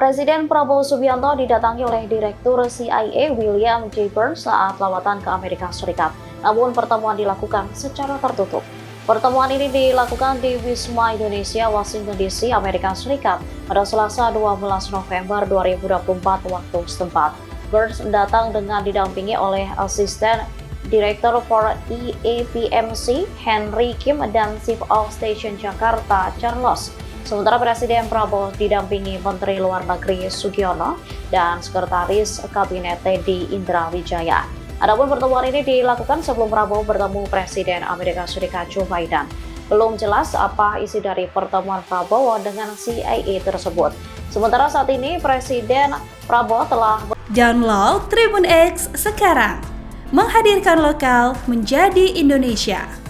Presiden Prabowo Subianto didatangi oleh Direktur CIA William J. Burns saat lawatan ke Amerika Serikat. Namun pertemuan dilakukan secara tertutup. Pertemuan ini dilakukan di Wisma Indonesia, Washington DC, Amerika Serikat pada Selasa 12 November 2024 waktu setempat. Burns datang dengan didampingi oleh asisten Direktur for EAPMC Henry Kim dan Chief of Station Jakarta Charles. Sementara Presiden Prabowo didampingi Menteri Luar Negeri Sugiono dan Sekretaris Kabinet Teddy Indra Wijaya. Adapun pertemuan ini dilakukan sebelum Prabowo bertemu Presiden Amerika Serikat Joe Biden. Belum jelas apa isi dari pertemuan Prabowo dengan CIA tersebut. Sementara saat ini Presiden Prabowo telah download Tribun X sekarang, menghadirkan lokal menjadi Indonesia.